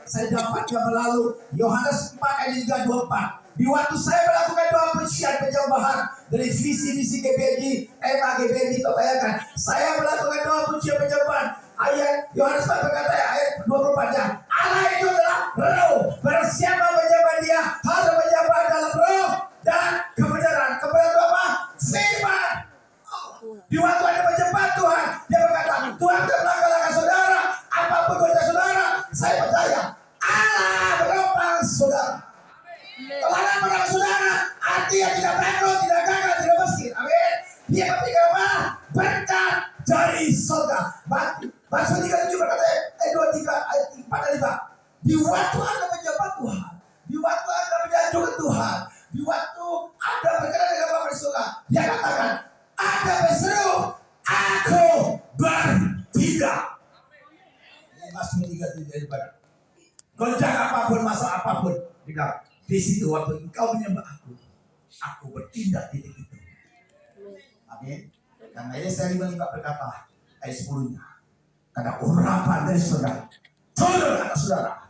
saya dapatkan melalui Yohanes 4 ayat 3-24. Di waktu saya melakukan doa persiapan penyembahan dari visi-misi GBG, GBG, bayangkan saya melakukan doa persiapan penyembahan. Ayat Yohanes 4 berkata ayat 24-nya, Allah itu adalah roh, barang siapa menyembah dia harus menyembah dalam roh dan kebenaran. Kebenaran itu apa? Firman. Di waktu ada penyembah Tuhan, dia berkata, Tuhan terlangkah-langkah saudara, apapun dosa saudara, saya percaya Allah menopang saudara. Allah menopang saudara, artinya tidak bangkrut, tidak gagal, tidak miskin. Amin. Dia memberikan apa? Berkat dari surga. Mazmur 37 berkata, ayat 23, ayat 4 dan 5. Di waktu Anda menyembah Tuhan, di waktu Anda menyanjungkan Tuhan, di waktu Anda berkenan dengan Bapa di surga, dia katakan, Anda berseru, aku bertindak. Ini Mazmur 37 ayat 4. Goncang apapun, masalah apapun, di situ waktu engkau menyembah aku bertindak di titik itu. Amin. Karena Yesaya 55 berkata, ayat 10-nya, karena urapan dari saudara turun atas saudara.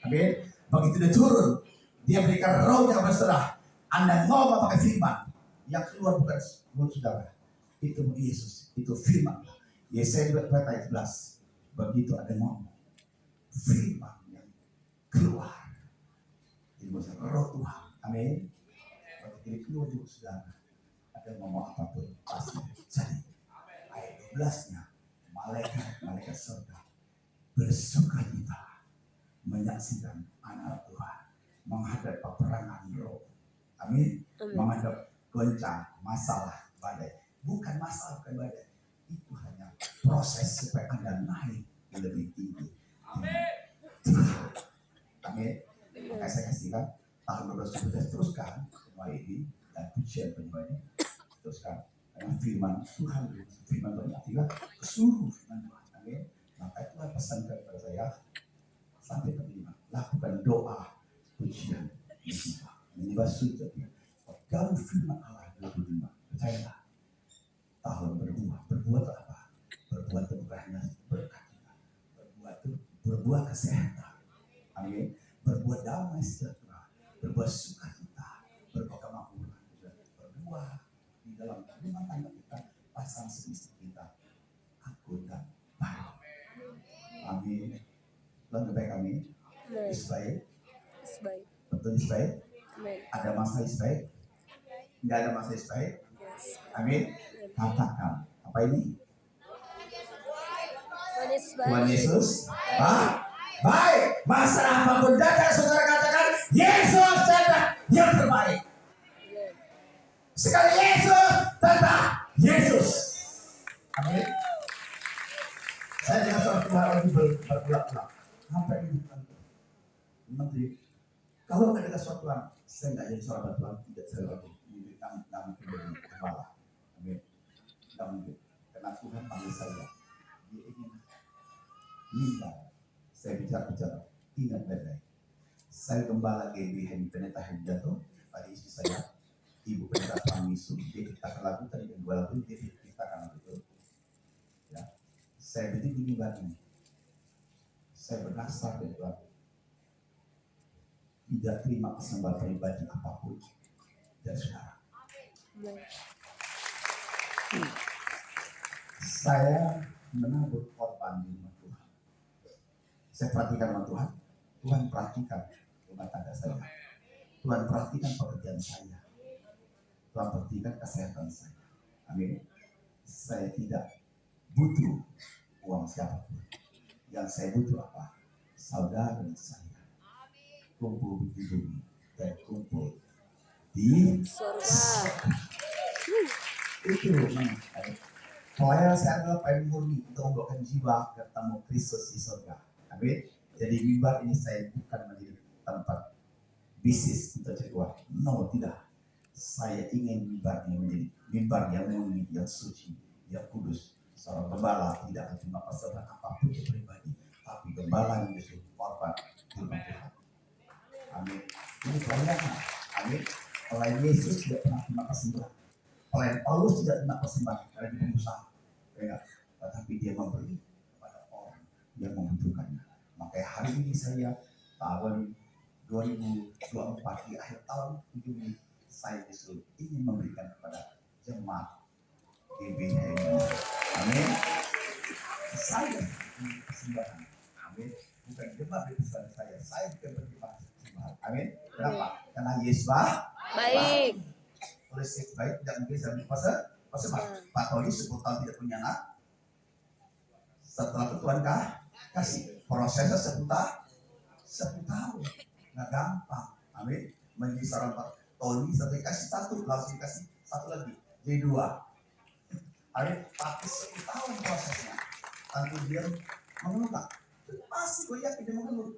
Amin. Begitu dia turun, dia berikan rohnya kepada saudara. Anda ngomong pakai firman yang keluar bukan mulut saudara. Itu Yesus, itu firman. Yesaya 54 ayat 11. Begitu ada ngomong firman yang keluar, itu roh Tuhan. Amin. Begitu keluar juga saudara, ada ngomong apapun pasti jadi. Ayat 12-nya, malaikat surga bersukacita menyaksikan anak Tuhan menghadap peperangan roh. Amin. Menghadap goncang masalah badai. Bukan masalah, bukan badai. Itu hanya proses supaya Anda naik lebih tinggi. Amin. Maka saya kasihkan tahun 2019 teruskan semua ini dan pujian penyembah ini teruskan dengan firman Tuhan. Firman Tuhan artinya seluruh firman Tuhan. Amin. Maka itulah pesan kepada saya sampai terima. Lakukan doa pujian menyembah sujud. Kalau firman Allah 25, percayalah tahun berbuat apa? Berbuat berkahnya berkat, berbuat kesehatan. Amin. Berbuat damai sejahtera, berbuat sukacita, berbuat kemakmuran, berbuat di dalam rumah tangga kita, pasang semisal kita, aku dan baik. Amin. Lalu baik kami, isbaik, betul isbaik. Ada masa isbaik, tidak ada masa isbaik. Amin. Katakan apa ini? Tuhan Yesus baik. Masalah apapun datang, saudara katakan Yesus tetap yang terbaik. Sekali Yesus tetap Yesus. Amin. Saya dengan suatu hal lagi berulang-ulang. Apa ini menteri? Kalau nggak ada suatu hal, saya nggak jadi seorang Tuhan, tidak saya lagi. Namun menjadi kepala. Amin. Tidak mungkin. Karena Tuhan panggil saya. Dia ingin minta saya bicara, ingat baik-baik. Saya gembala GBH Pendeta Hendato, pada istri saya, Ibu Pendeta Pamisu, dia ciptakan lagu tadi dan dua lagu dia ciptakan lagu itu. Ya, saya berdiri di mimbar ini. Saya bernasar dari Tuhan. Tidak terima persembahan pribadi apapun dari saudara. Saya menabur korban di rumah Tuhan. Saya perhatikan sama Tuhan. Tuhan perhatikan rumah tangga saya. Tuhan perhatikan pekerjaan saya. Tuhan perhatikan kesehatan saya. Amin. Saya tidak butuh uang siapapun. Yang saya butuh apa? Saudara dan saya. Kumpul di bumi dan kumpul di surga. Itu memang. Pelayanan saya adalah pelayanan murni untuk membawakan jiwa ketemu Kristus di surga. Amin. Jadi mimbar ini saya bukan menjadi tempat bisnis untuk cari uang. No, tidak. Saya ingin mimbar ini menjadi mimbar yang murni, yang suci, yang kudus. Seorang gembala tidak akan terima persembahan apapun yang pribadi, tapi gembala yang justru korban firman Tuhan. Amin. Ini pelayanan. Amin. Pelayan Yesus tidak pernah terima persembahan. Pelayan Paulus tidak terima persembahan karena dia pengusaha. Ya, tetapi dia memberi kepada orang yang membutuhkannya. Makanya hari ini saya tahun 2024 di akhir tahun ini saya justru ingin memberikan kepada jemaat GBHM. Amin. Saya persembahan. Amin. Bukan jemaat besar saya bukan persembahan. Amin. Kenapa? Karena Yesus baik. Oleh sebab baik tidak mungkin saya berpuasa. Pak Tony 10 tahun tidak punya anak. Setelah itu Tuhan kasih prosesnya 10 tahun. Nggak gampang. Amin. Menjadi seorang Pak Tony sampai kasih satu, langsung dikasih satu lagi. Jadi 2. Amin. Pakai 10 tahun prosesnya. Tentu dia mengeluh tak? Pasti gue yakin dia mengeluh.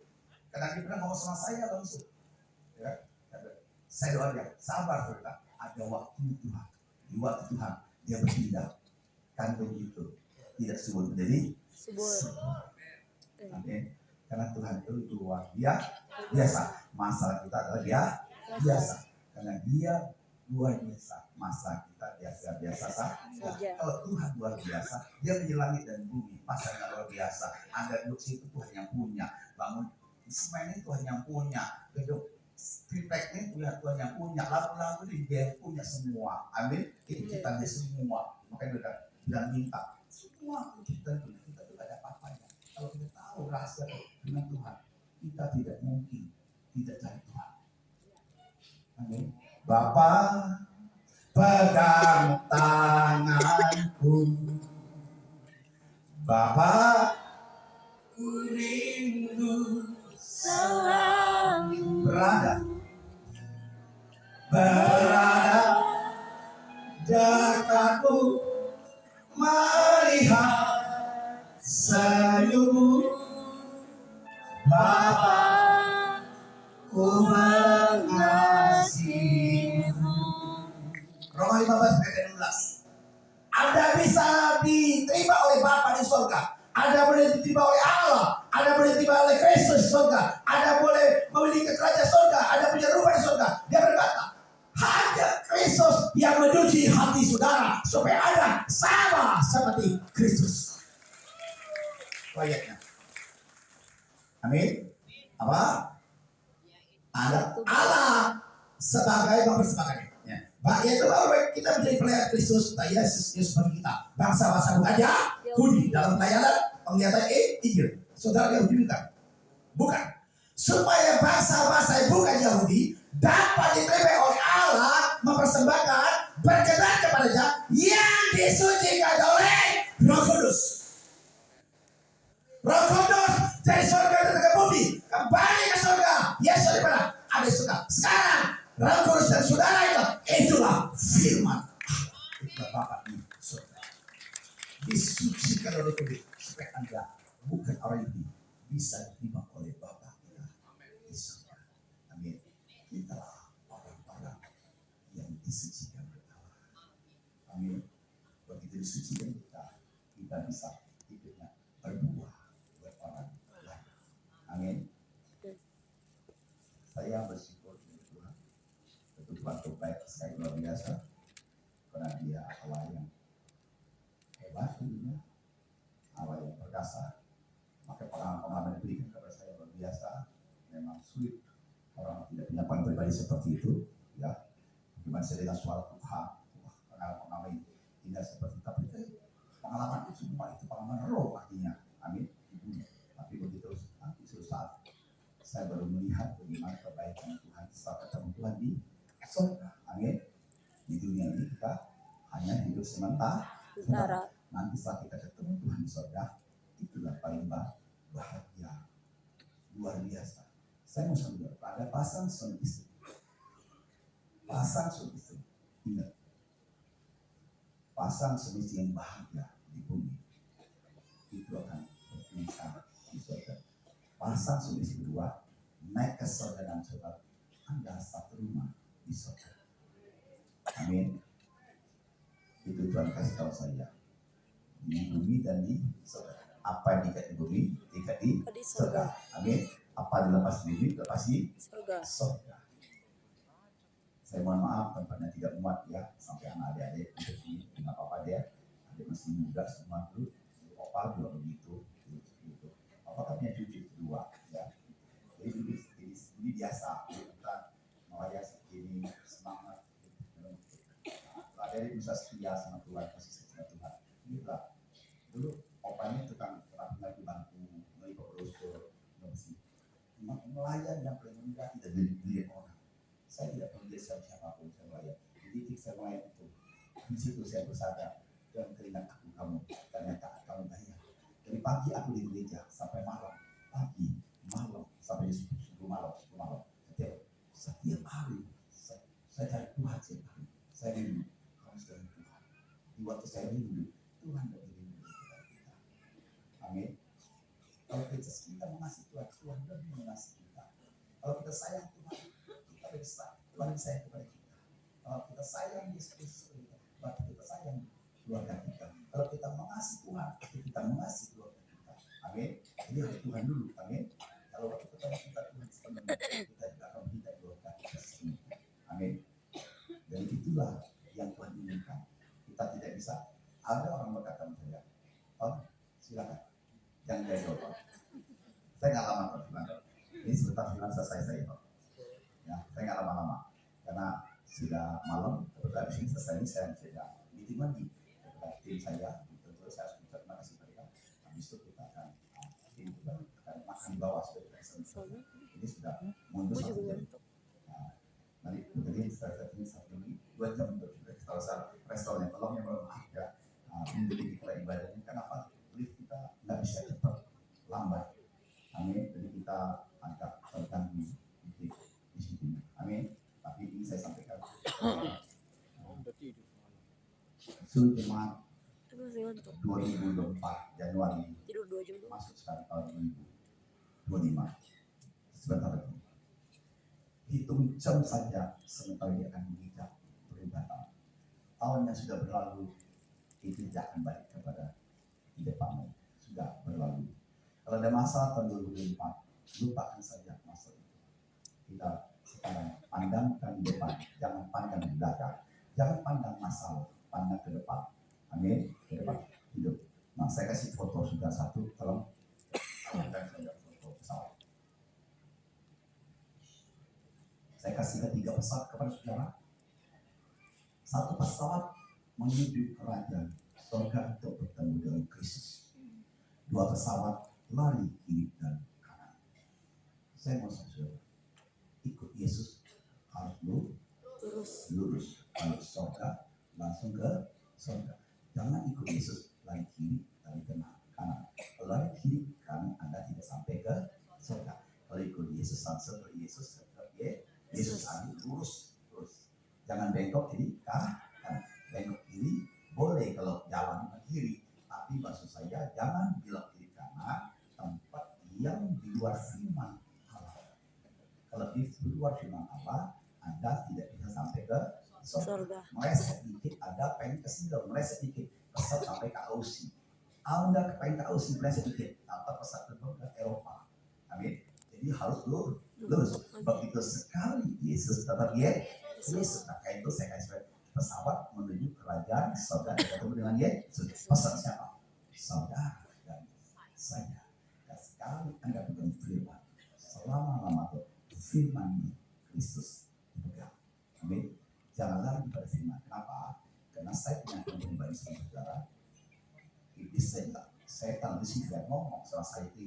Karena dia pernah ngomong sama saya langsung. Ya. Saya doa dia, sabar saudara. Ada waktu Tuhan. Di waktu Tuhan dia bertindak. Kan begitu. Tidak subur menjadi subur. Amin. Karena Tuhan itu luar biasa. Masalah kita adalah biasa. Karena dia luar biasa. Masa kita biasa saja. Kalau Tuhan luar biasa, dia punya langit dan bumi. Masa nggak luar biasa? Anda duduk situ Tuhan yang punya. Bangun semen ini Tuhan yang punya. Gedung triplek ini Tuhan yang punya. Lampu-lampu ini dia yang punya semua. Amin. Ini kita dia semua. Makanya kita bilang minta. Semua kita tidak ada apa-apanya. Kalau kita tahu rahasia dengan Tuhan, kita tidak mungkin tidak cari Tuhan. Amin. Bapa, pegang tanganku. Bapa, ku rindu selalu berada dekatmu, melihat senyummu. Bapa, ku mengasihimu. Roma 15:16. Anda bisa diterima oleh Bapa di surga. Anda boleh diterima oleh Allah. Anda boleh diterima oleh Kristus di surga. Anda boleh memiliki kerajaan surga. Anda punya rumah di surga. Dia berkata, hanya Kristus yang mencuci hati saudara supaya Anda sama seperti Kristus. Ayatnya. Amin. Apa? Allah sebagai mempersembahkan. Yaitu bahwa kita menjadi pelayan Kristus, Yesus bagi kita. Bangsa-bangsa bukan Yahudi dalam pelayanan penglihatan Injil. Saudara Yahudi bukan. Supaya bangsa-bangsa yang bukan Yahudi dapat diterima oleh Allah, mempersembahkan berkenan kepadanya yang disucikan oleh Roh Kudus. Roh Kudus dari surga ke bumi, kembali ke surga. Yesus di mana? Ada di surga. Sekarang Roh Kudus dan saudara itulah firman. Itulah Bapa di surga. Disucikan oleh Kudus supaya Anda bukan orang Yahudi bisa diterima oleh Bapa kita di surga. Amin. Itulah orang-orang yang disucikan oleh Allah. Amin. Begitu disucikan kita bisa hidupnya berbuah buat orang lain. Amin. Saya bersyukur kepada Tuhan. Itu Tuhan terbaik sekali luar biasa. Karena dia Allah yang hebat dirinya, Allah yang perkasa. Maka pengalaman diberikan kepada saya luar biasa. Memang sulit orang tidak punya pengalaman pribadi seperti itu. Ya, gimana saya dengan suara Tuhan, pengalaman tidak seperti itu. Tapi pengalaman itu semua itu pengalaman roh artinya. Amin. Tapi begitu nanti suatu saat saya baru melihat bagaimana kebaikan Tuhan setelah ketemu Tuhan di surga. Amin. Di dunia ini kita hanya hidup sementara. Nanti saat kita ketemu Tuhan di surga, itulah paling bahagia, luar biasa. Saya mau saudara, ada pasang suami istri. Pasang suami istri. Ingat, pasang suami istri yang bahagia di bumi itu akan berpisah di surga. Pasang suami istri kedua naik ke surga dan saudara, Anda satu rumah di surga. Amin. Itu Tuhan kasih tahu saya di bumi dan di surga. Apa yang diikat di bumi diikat di surga. Amin. Apa dilepas di bumi lepas di surga. Saya mohon maaf tempatnya tidak muat ya, sampai anak adik-adik ini apa-apa dia. Adik masih muda semua tuh, opa juga begitu. Apakah punya cucu kedua? Ya. Jadi biasa kita melayani ini semangat. Nah, dari bisa setia sama Tuhan, kasih sama Tuhan. Gila. Dulu opanya tukang rapi bangku, meliput brosur, nelayan yang paling mudah tidak dibeli orang. Saya tidak peduli siapapun saya melayani. Jadi saya melayani itu. Di situ saya bersadar dan teringat aku kamu, ternyata kamu bayar. Dari pagi aku di gereja sampai malam, pagi, malam sampai subuh malam. Setiap hari saya cari Tuhan setiap hari. Saya rindu, kamu sudah Tuhan. Di waktu saya rindu, Tuhan lebih rindu kepada kita. Amin. Kalau kita mengasihi Tuhan, Tuhan lebih mengasihi kita. Kalau kita sayang Tuhan, kita bisa Tuhan sayang kepada kita. Kalau kita sayang Yesus, berarti kita sayang keluarga kita. Kalau kita mengasihi Tuhan, kita mengasihi keluarga kita. Amin. Jadi harus Tuhan dulu. Amin. Kalau kita cinta Tuhan sepenuhnya, kita juga akan cinta keluarga kita sendiri. Amin. Dan itulah yang Tuhan inginkan. Kita tidak bisa. Ada orang berkata sama saya, "Oh, silakan, jangan jawab." Saya nggak lama berbilang. Ini sebentar bilang selesai saya, Pak. Ya, saya nggak lama-lama karena sudah malam. Kebetulan di sini selesai ini saya bisa meeting lagi. Tim saya, tentu saya harus terima kasih mereka. Habis itu kita akan tim kita akan makan di bawah sudah selesai. Ini sudah mundur 1 jam. Nanti mungkin setelah ini 2 jam untuk kita restoran tolong ya maaf ya. Menjadi kita ibadahnya kenapa lift kita nggak bisa cepat lambat. Amin. Jadi kita angkat terganggu di situ. Amin. Tapi ini saya sampaikan. Sudah 2024 Januari masuk sekarang tahun 2025. Sebentar lagi. Hitung jam saja sebentar dia akan mengikat peribadatan. Tahun yang sudah berlalu itu tidak akan balik kepada di depanmu. Sudah berlalu. Kalau ada masalah tahun 2024, lupakan saja masalah itu. Kita sekarang pandangkan di depan, jangan pandang di belakang. Jangan pandang masalah, pandang ke depan. Amin. Ke depan hidup. Nah, saya kasih foto sudah satu, tolong. Saya foto pesawat. Saya kasih 3 pesawat kepada saudara. Satu pesawat menuju kerajaan surga untuk bertemu dengan Kristus. 2 pesawat lari kiri dan kanan. Saya mau saudara ikut Yesus harus lurus kalau surga langsung ke surga. Jangan ikut Yesus lari kiri lari kanan. Kalau lari kiri kanan Anda tidak sampai ke surga. Kalau ikut Yesus langsung ke Yesus ambil lurus. Jangan bengkok kiri kanan. Bengkok kiri boleh kalau jalan ke kiri, tapi maksud saya jangan belok kiri kanan tempat yang di luar firman Allah. Kalau di luar firman Allah, Anda tidak bisa sampai ke surga. Meleset dikit, Anda pengen ke Sindel, meleset dikit, pesat sampai ke Aussie. Anda pengen ke Aussie, meleset dikit, tanpa pesat ke Eropa. Amin. Jadi harus lurus. Begitu sekali Yesus tetap Yesus. Maka itu saya kasih pesawat menuju kerajaan surga ketemu dengan Yesus. Pesan siapa? Saudara dan saya. Dan sekali Anda pegang firman, selama-lama firman Kristus dipegang. Amin. Jangan lari pada firman. Kenapa? Karena saya punya pribadi sama saudara. Iblis setan di sini ngomong sama saya di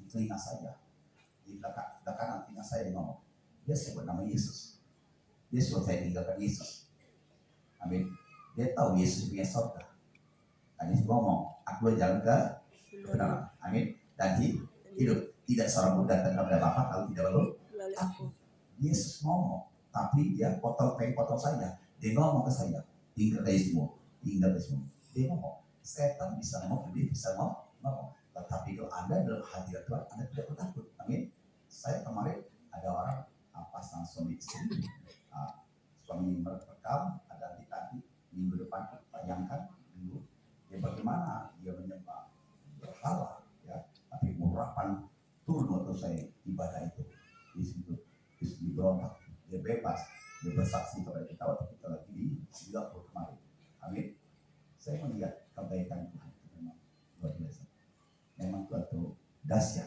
telinga saya. Di belakang telinga saya ngomong. Dia sebut nama Yesus. Dia suruh saya tinggalkan Yesus. Amin. Dia tahu Yesus punya surga. Dan dia ngomong, aku jalan ke kebenaran. Amin. Dan hidup. Tidak seorang pun datang kepada Bapa kalau tidak lalu aku. Yesus ngomong, tapi dia potong saya. Dia ngomong ke saya, tinggal dari semua. Dia ngomong, setan bisa ngomong, dia bisa ngomong. Tetapi kalau Anda dalam hadirat Tuhan, Anda tidak perlu takut. Amin. Saya kemarin ada orang pasang suami istri, suami merekam, ada tadi minggu depan bayangkan dulu dia bagaimana dia menyembah berhala, ya, tapi murapan turun waktu saya ibadah itu di situ, istri berontak, dia bebas, dia bersaksi kepada kita waktu kita lagi di Singapura kemarin. Amin. Saya melihat kebaikan Tuhan itu memang luar biasa. Memang Tuhan itu dahsyat.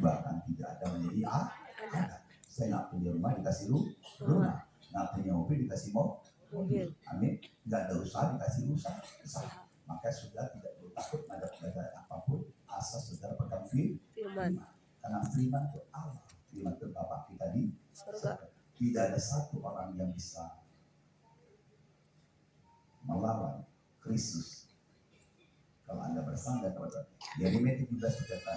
bahkan tidak ada menjadi ada. Saya nggak punya rumah dikasih rumah, nggak punya mobil dikasih mobil. Amin. Nggak ada usaha dikasih usaha. Maka sudah tidak perlu takut menghadapi apapun, asal sudah pegang firman. Karena firman itu Allah, firman itu Bapa kita di surga. Tidak ada satu orang yang bisa melawan Kristus. Kalau Anda bersandar kepada Yeremia 17 berkata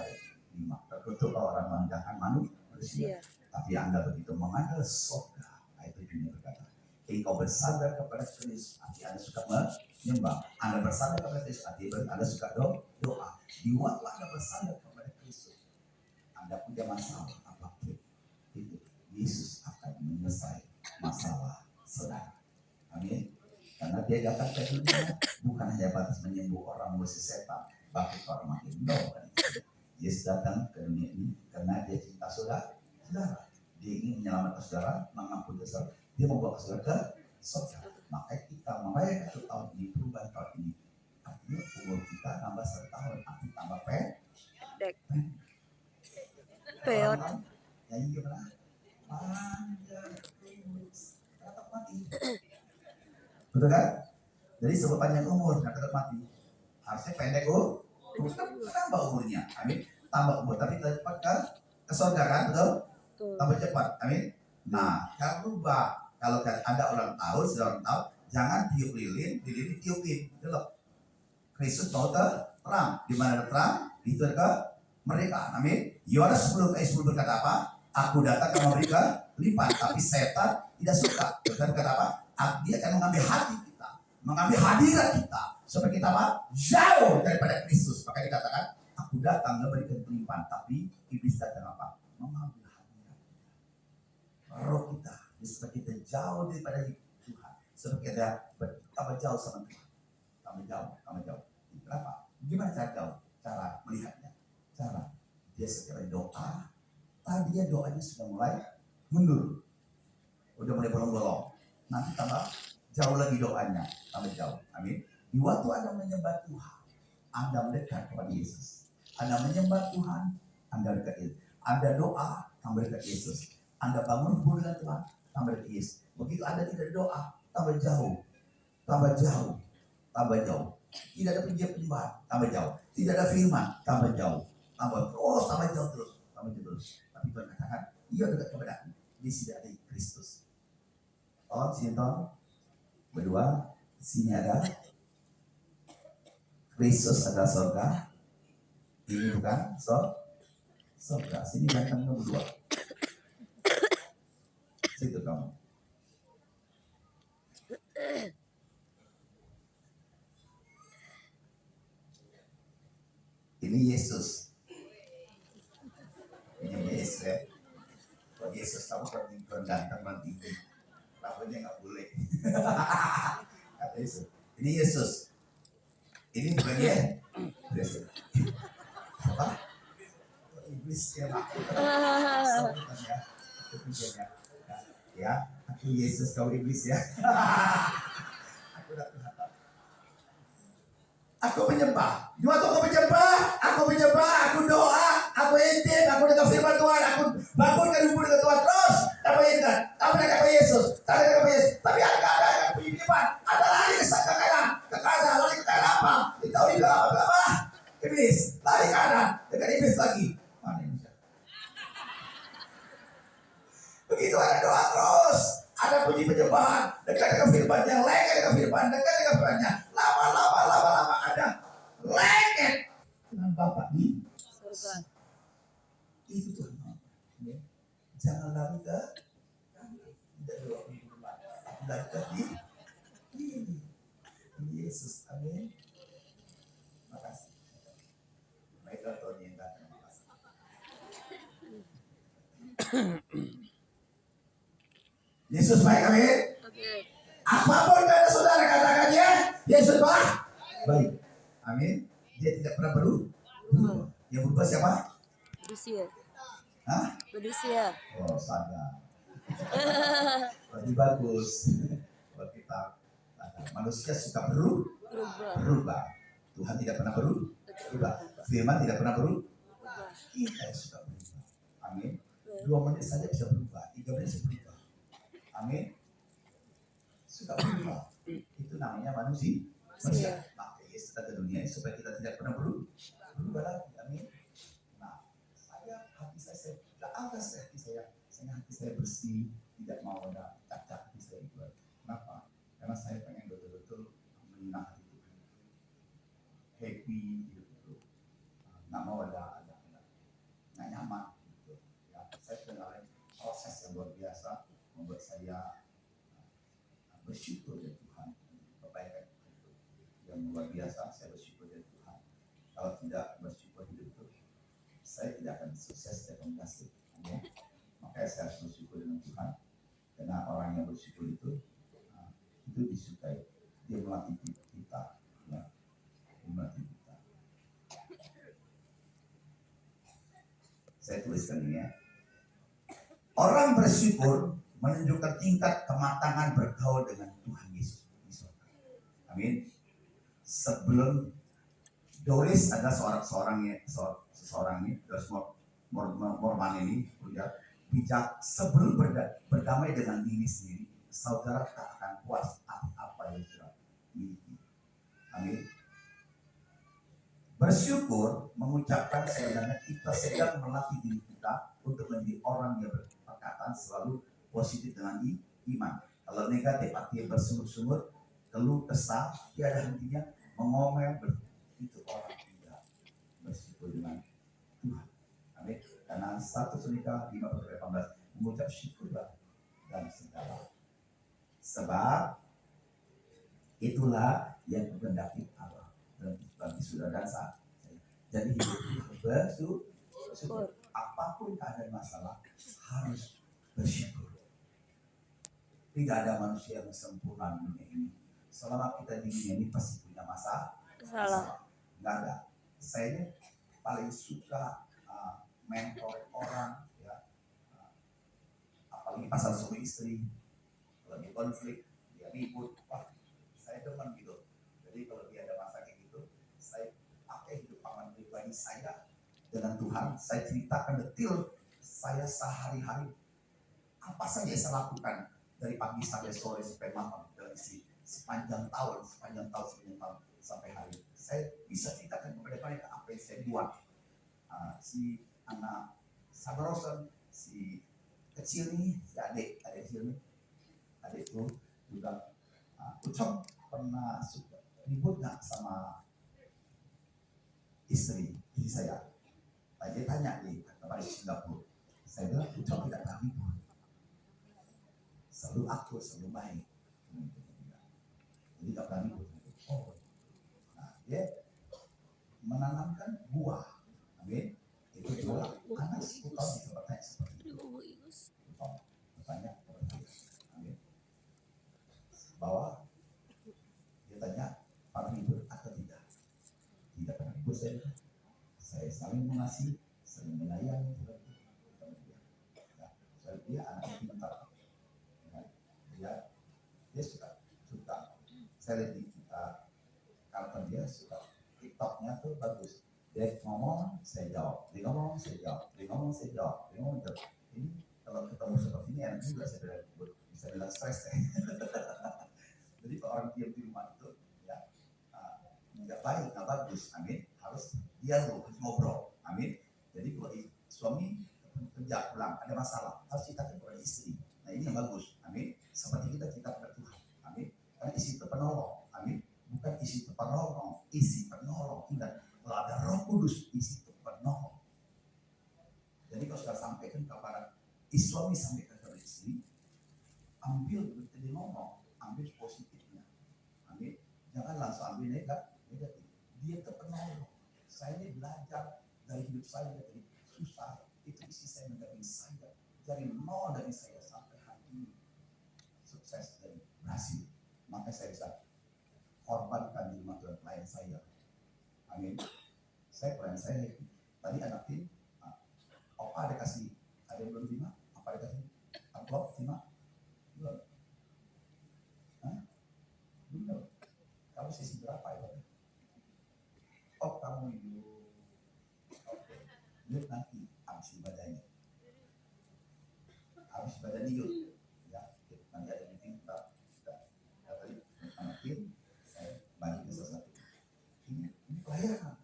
5, terkutuk orang mengerjakan manusia, tapi Anda begitu mengandalkan surga. Ayat 7 berkata, engkau bersandar kepada Kristus, arti Anda suka menyembah. Anda bersandar kepada Kristus, arti Anda suka doa. Di waktu Anda bersandar kepada Kristus, Anda punya masalah apapun, itu Yesus akan menyelesaikan masalah saudara. Amin. Karena dia datang ke dunia bukan hanya batas menyembuh orang musik setan, bahkan orang mati. No. Yesus datang ke dunia ini karena dia cinta saudara. Dia ingin menyelamatkan saudara, mengampuni dosa. Dia membawa saudara ke surga. Maka kita merayakan 1 tahun ini, perubahan tahun ini. Artinya umur kita tambah 1 tahun, artinya tambah pendek. Nyanyi gimana? Panjang terus, tetap mati. Betul kan? Jadi sebab panjang umur nggak tetap mati. Harusnya pendek terus kan tambah umurnya. Amin. Tambah umur tapi cepat ke surga kan, betul? Tambah cepat. Amin. Nah, kalau ada orang tahu, jangan tiup lilin ditiupin. Gitu loh. Kristus mau terang. Di mana ada terang, itu ada mereka. Amin. Yohanes 10 berkata apa? Aku datang ke memberikan lipat, tapi setan tidak suka. Setan berkata apa? Dia akan mengambil hati kita, mengambil hadirat kita, supaya kita jauh daripada Kristus. Maka dikatakan, aku datang memberikan pelimpahan, tapi iblis datang apa? Mengambil hadirat kita, roh kita, supaya kita jauh daripada Tuhan, supaya kita tambah jauh sama Tuhan, tambah jauh. Kenapa? Gimana cara jauh? Cara melihatnya, cara dia segera doa. Tadinya doanya sudah mulai mundur, udah mulai bolong-bolong. Nanti tambah jauh lagi doanya, tambah jauh. Amin. Di waktu Anda menyembah Tuhan, Anda mendekat kepada Yesus. Anda menyembah Tuhan, Anda dekat Yesus. Anda doa, tambah dekat Yesus. Anda bangun hubungan dengan Tuhan, tambah dekat Yesus. Begitu Anda tidak doa, tambah jauh. Tidak ada penyembahan, tambah jauh. Tidak ada firman, tambah jauh. Tambah jauh terus. Tapi Tuhan katakan, ia dekat kepada aku. Di sini ada Kristus. Sini berdua, sini ada Kristus, ada surga. Ini bukan surga. Sini ganteng berdua. Situ kamu. Ini Yesus. Ya. Kalau Yesus kamu kan ganteng nanti. Rambutnya nggak boleh. Kata Yesus. Ini Yesus. Ini bukan dia. Yesus. Apa? Iblis ya Pak. Ya, aku Yesus, kau iblis ya. Aku menyembah. Di waktu aku menyembah, aku doa, aku intim, aku dengar firman Tuhan, aku bangunkan hubungan dengan Tuhan terus. Apa Yesus? Tapi ada punya firman, ada lari ke kanan, lari ke kanan apa? Ditahu di belakang apa? Iblis, lari kanan, dekat iblis lagi. Mana ini? Begitu ada doa terus, ada puji penyembahan, dekat dengan firman, yang lengket dengan firman, dekat dengan firmannya, lama ada lengket dengan Bapa di surga. Itu Tuhan. Jangan lari ke tidak doa di rumah, lari ke ini Yesus. Amin. Makasih. Mereka tahu yang terima kasih. Yesus baik, amin. Apapun kata saudara katakan ya, Yesus baik. Amin. Dia tidak pernah berubah. Yang berubah siapa? Manusia. Hah? Manusia. Oh, sadar. Lebih bagus. Buat kita. Manusia suka berubah. Tuhan tidak pernah berubah. Firman tidak pernah berubah. Kita suka berubah. Amin. 2 menit saja bisa berubah, 3 menit bisa berubah. Amin. Suka berubah. Itu namanya manusia. Maka Yesus datang ke dunia ini supaya kita tidak pernah berubah lagi. Amin. Nah, hati saya tidak atas hati saya hati saya bersih, tidak mau ada cacat hati saya itu. Kenapa? Karena saya pengen betul-betul menyenangkan hati Tuhan, happy hidup itu, nggak mau ada nggak nyaman gitu. Ya, saya sudah ngalamin proses yang luar biasa membuat saya bersyukur dari Tuhan, kebaikan itu yang luar biasa. Saya bersyukur dari Tuhan. Kalau tidak bersyukur hidup itu, saya tidak akan sukses dan berhasil. Makanya saya harus bersyukur dengan Tuhan, karena orang yang bersyukur itu disukai. Dia melatih kita, ya, melatih kita. Saya tuliskan ini ya. Orang bersyukur menunjukkan tingkat kematangan bergaul dengan Tuhan Yesus. Amin. Sebelum Doris ada seseorang ini, Doris Morman ini, ya, bijak. Sebelum berdamai dengan diri sendiri, saudara tak akan puas apa yang sudah miliki. Amin. Bersyukur mengucapkan sebenarnya kita sedang melatih diri kita untuk menjadi orang yang berperkataan selalu positif dengan iman. Kalau negatif artinya bersungut-sungut, keluh kesah, tiada hentinya, mengomel, itu orang tidak bersyukur dengan Tuhan. Amin. Karena 1 Tesalonika 5:18 mengucap syukurlah dan segala sebab itulah yang dikehendaki Allah bagi saudara dan saya. Jadi hidup bersyukur. Apapun keadaan masalah harus bersyukur. Tidak ada manusia yang sempurna di dunia ini. Selama kita di dunia ini pasti punya masalah. Nggak ada. Saya ini paling suka mentor orang, ya. Apalagi pasal suami istri, lagi konflik, dia ribut, saya demen gitu. Jadi kalau dia ada masalah kayak gitu, saya pakai hidup pengalaman pribadi saya dengan Tuhan. Saya ceritakan detail saya sehari-hari apa saja yang saya lakukan dari pagi sampai sore sampai malam dalam sepanjang tahun sampai hari. Saya bisa ceritakan kepada mereka apa yang saya buat. Si anak Sabarosan, si kecil nih, si adik kecil nih, adikku juga Ucok pernah ribut nggak sama istri saya? Dia tanya nih kepada Singapura. Saya bilang Ucok tidak pernah ribut, selalu akur, selalu baik. Jadi tidak pernah ribut. Nah, dia menanamkan buah. Amin. Itu buah. Anak 10 tahun bisa bertanya seperti itu. Bertanya kepada saya. Amin. Bahwa dia tanya, Pak ribut atau tidak? Tidak pernah ribut saya saling mengasihi, saling menyayangi. Dia anak pintar. Dia suka. Saya lihat di karakter dia suka. TikToknya tuh bagus. Dia ngomong, saya jawab. Dia ngomong, saya jawab. Dia ngomong, saya jawab. Dia ngomong, jawab. Ini kalau ketemu seperti ini enak juga saya bisa bilang stres ya. Jadi kalau orang diam di rumah itu ya nggak baik, nggak bagus. Amin. Harus dialog, harus ngobrol. Amin. Jadi kalau suami kerja pulang ada masalah, harus kita kepada istri. Nah ini yang bagus. Amin. Seperti kita kepada Tuhan. Amin. Karena istri itu penolong. Amin. Bukan isi penolong, isi penolong. Ingat, kalau ada Roh Kudus, isi penolong. Jadi kalau sudah sampaikan kepada suami, sampaikan kepada istri, ambil betul ngomong, ambil positifnya. Amin. Jangan langsung ambil negatif. Dia itu penolong. Saya ini belajar dari hidup saya, dari susah. Itu isi saya mendampingi saya dari nol, dari saya sampai hari ini sukses dan berhasil. Maka saya bisa korbankan di rumah Tuhan klien saya. Amin. Saya klien saya tadi anak tim, opa ada kasih, ada yang belum terima, apa ada kasih amplop terima? Belum. Belum. Kamu sisi berapa ya? Oh kamu itu, oke. Lihat nanti habis ibadahnya. lanjut ya, nanti ada meeting tadi tim saya balik ke sesuatu ini pelayanan.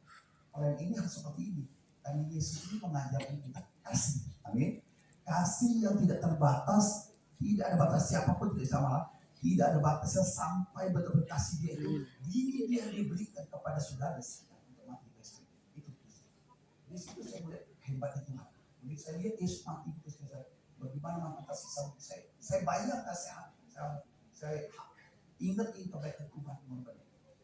Pelayanan ini harus seperti ini, karena Yesus ini mengajarkan kita kasih. Amin. Kasih yang tidak terbatas, tidak ada batas, siapapun tidak sama, tidak ada batasnya, sampai betul-betul kasih dia itu dia diberikan kepada saudara untuk mati Kristus. Itu di situ saya melihat hebatnya Tuhan. Jadi saya lihat Yesus mati Kristus, bagaimana mati kasih sama saya bayangkan, saya ingat kebaikan Tuhan.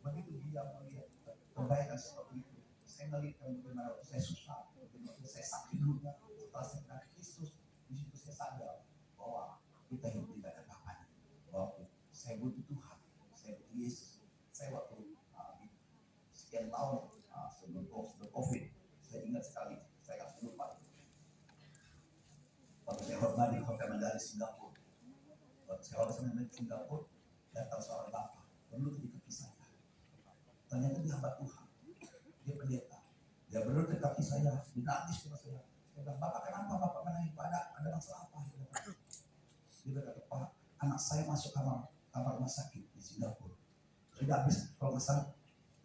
Begitu dia melihat kebaikan seperti itu, saya melihat bagaimana waktu saya susah, bagaimana saya sakit dulunya, setelah saya kenal Kristus, di situ saya sadar bahwa kita hidup tidak ada apa-apanya. Bahwa saya butuh Tuhan, saya butuh Yesus. Saya waktu sekian tahun sebelum COVID, saya ingat sekali, saya akan lupa. Waktu saya hormat di Hotel Mandala Singapura, datang seorang bapak, berlutut di kaki saya. Ternyata dia hamba Tuhan, dia pendeta. Dia berlutut di kaki saya, dia nangis sama saya. Saya bilang, Bapak kenapa Bapak menangis? Ada masalah apa? Dia berkata, Pak, anak saya masuk kamar rumah sakit di Singapura. Sudah habis kalau masalah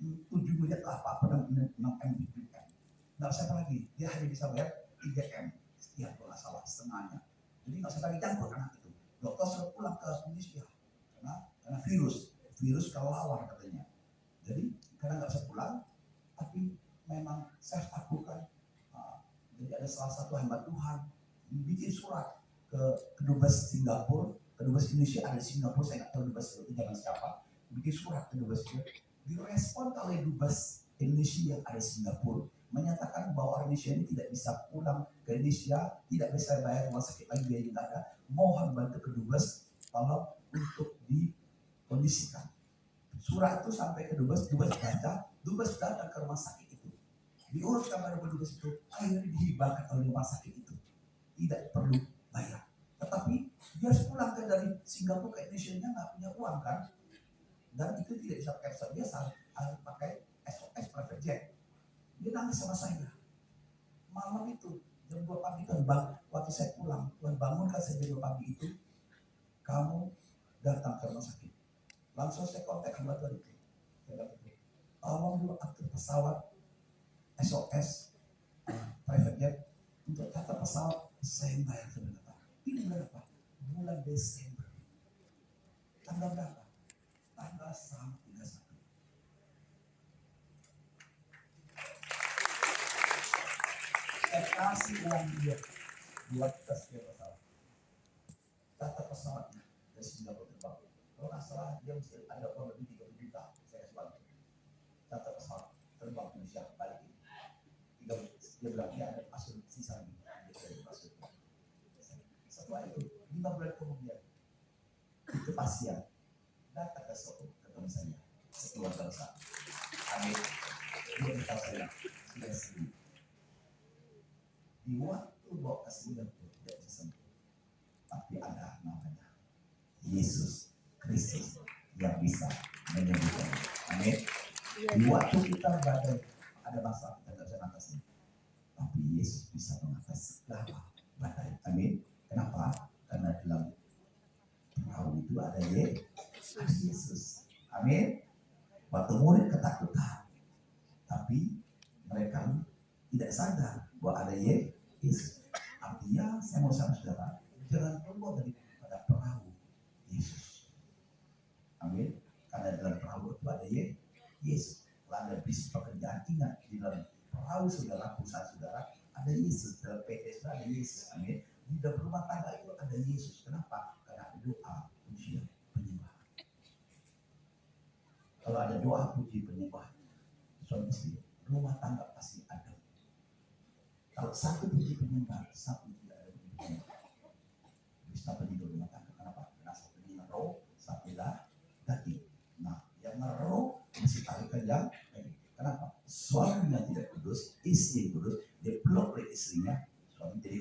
7 miliar apa dan 6 M diberikan. Nggak usah apa lagi, dia hanya bisa bayar 3 M setiap kalau nggak salah setengahnya. Jadi nggak usah lagi campur anak itu. Dokter suruh pulang ke Indonesia karena virus kelelawar katanya. Jadi karena nggak bisa pulang, tapi memang saya takutkan. Jadi ada salah satu hamba Tuhan bikin surat ke Dubes Singapura, ke Dubes Indonesia ada di Singapura, saya nggak tahu Dubes itu jangan siapa, bikin surat ke Dubes itu, direspon oleh Dubes Indonesia yang ada di Singapura, menyatakan bahwa Indonesia ini tidak bisa pulang ke Indonesia, tidak bisa bayar rumah sakit lagi, biaya tidak ada, mohon bantu ke Dubes tolong untuk dikondisikan. Surat itu sampai ke Dubes baca, Dubes datang ke rumah sakit itu, diurus kamar Dubes itu, akhirnya dihibahkan oleh rumah sakit itu, tidak perlu bayar. Tetapi dia harus pulang ke dari Singapura ke Indonesia, nggak punya uang kan, dan itu tidak bisa pakai pesawat biasa, harus pakai SOS private jet. Dia nangis sama saya. Malam itu jam 2 pagi kan waktu saya pulang, Tuhan bangunkan saya jam 2 pagi itu, kamu datang ke rumah sakit. Langsung saya kontak hamba Tuhan itu. Saya bilang, tolong dulu atur pesawat SOS private jet untuk kata pesawat saya bayar sebenarnya. Ini bulan apa? Bulan Desember. Tanggal berapa? Tanggal 31. Saya kasih uang dia buat tes dia pesawat. Kata pesawatnya dari Singapura terbang. Kalau nggak salah dia mesti ada kurang lebih 30 juta. Saya kasih bantu. Kata pesawat terbang Indonesia balik ini. 30. Dia bilang dia ada pasien sisa lagi. Setelah itu 5 bulan kemudian itu pasien datang ke ketemu saya sekeluar bangsa. Amin. Dia beritahu saya sudah sembuh. Di waktu bawa ke Singapura tidak disembuh, tapi ada namanya Yesus Kristus yang bisa menyembuhkan. Amin. Di waktu kita badai ada masalah kita tidak bisa mengatasi, tapi Yesus bisa mengatasi segala badai. Amin. Kenapa? Karena dalam perahu itu ada Yesus. Amin. Waktu murid ketakutan, tapi mereka tidak sadar bahwa ada Yesus. Artinya saya mau sama saudara, jangan keluar daripada perahu Yesus. Amin. Karena dalam perahu itu ada Yesus. Kalau ada bisnis pekerjaan, ingat di dalam perahu saudara, perusahaan saudara ada Yesus. Dalam PT saudara ada Yesus. Amin. Di dalam rumah tangga itu ada Yesus. Kenapa? Karena ada doa, pujian, penyembahan. Kalau ada doa, puji, penyembahan, suami istri, rumah tangga pasti ada. Kalau satu puji penyembahan, satu tidak ada puji penyembahan, bisa penyidik rumah tangga. Kenapa? Karena satu ini ngeroh, satu daging. Nah, yang ngeroh mesti tarik kerja. Kenapa? Suaminya tidak kudus, istri kudus, dia peluk oleh istrinya, suami jadi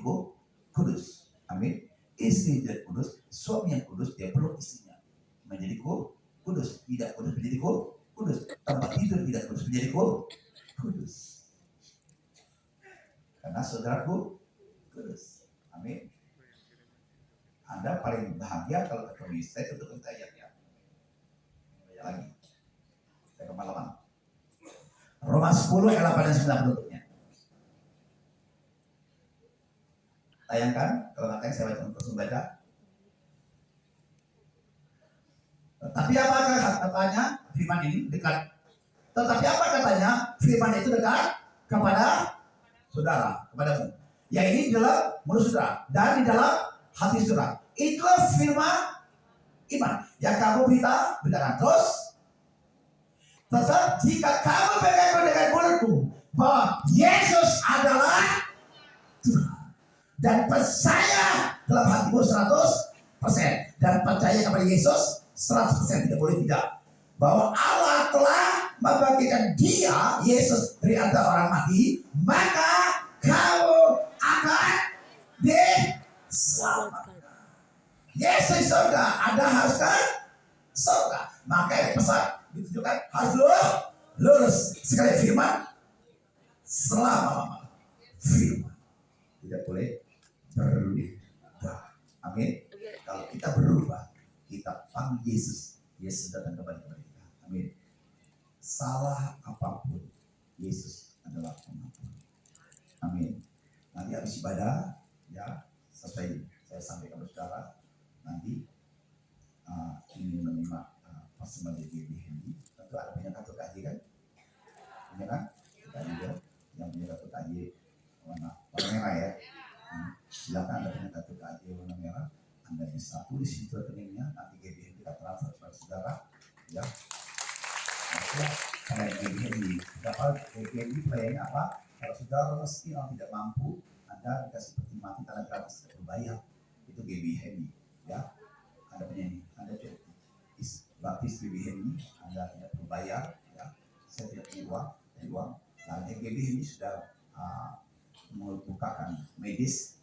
kudus. Amin. Istri tidak kudus, suami yang kudus, dia peluk istrinya, menjadi kudus. Tidak kudus menjadi kudus. Tempat tidur tidak kudus menjadi kudus. Karena saudaraku kudus. Amin. Anda Anda paling bahagia kalau ketemu saya tutup ayatnya. Lagi. Saya kemalaman. Roma 10 ayat 8 dan 9 tutupnya. Tayangkan, kalau nggak tayang saya baca untuk baca. Tetapi apakah katanya firman ini dekat? Tetapi apa katanya firman itu dekat kepada saudara, kepadamu. Ya ini dalam mulut saudara dan di dalam hati saudara. Itulah firman iman yang kamu beritakan. Terus, tetap jika kamu berkata dengan mulutmu bahwa Yesus adalah Tuhan dan percaya dalam hatimu 100% dan percaya kepada Yesus 100%, tidak boleh tidak, bahwa Allah telah membagikan dia Yesus dari antara orang mati, maka kamu akan diselamatkan. Yesus surga, Anda harus ke surga. Maka yang pesan ditunjukkan harus lurus. Sekali firman selama firman tidak boleh berubah. Amin. Kalau kita berubah, kita panggil Yesus, Yesus datang kepada kita. Amin. Salah apapun, Yesus adalah pengampun. Amin. Nanti habis ibadah, ya, selesai saya sampaikan kepada saudara, nanti ingin menerima persembahan dari Hendy. Tentu ada punya kartu KJ kan? Punya kan? KJ ya, yang punya kartu KJ warna merah ya. Silakan ada punya kartu KJ warna merah. Anda bisa tulis di rekeningnya, nanti GBH kita transfer kepada saudara, ya. Maksudnya, karena GBH dapat GBH pelayannya apa? Kalau saudara miskin atau tidak mampu, Anda dikasih peti mati karena gratis tidak berbayar. Itu GBH, ya. Anda punya ini, Anda baptis GBH ini, Anda tidak berbayar, ya. Saya tidak punya uang. Nah, GBH sudah membukakan medis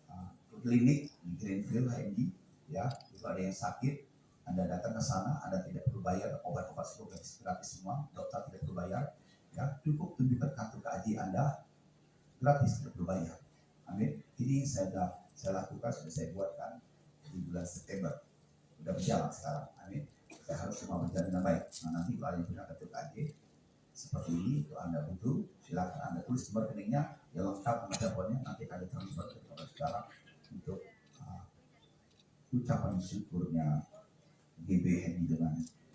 klinik di Greenfield HMD. Ya, jika ada yang sakit, Anda datang ke sana, Anda tidak perlu bayar, obat-obat semua gratis semua, dokter tidak berbayar, ya, cukup tunjukkan kartu KJ Anda, gratis tidak berbayar. Amin. Ini saya lakukan, sudah saya buatkan di bulan September, sudah berjalan sekarang. Amin. Saya harus semua berjalan dengan baik. Nah, nanti kalau ada yang punya kartu KJ seperti ini, kalau Anda butuh, silakan Anda tulis nomor rekeningnya, yang lengkap nomor teleponnya, nanti akan ditransfer kepada saudara untuk ucapan syukurnya GBH dengan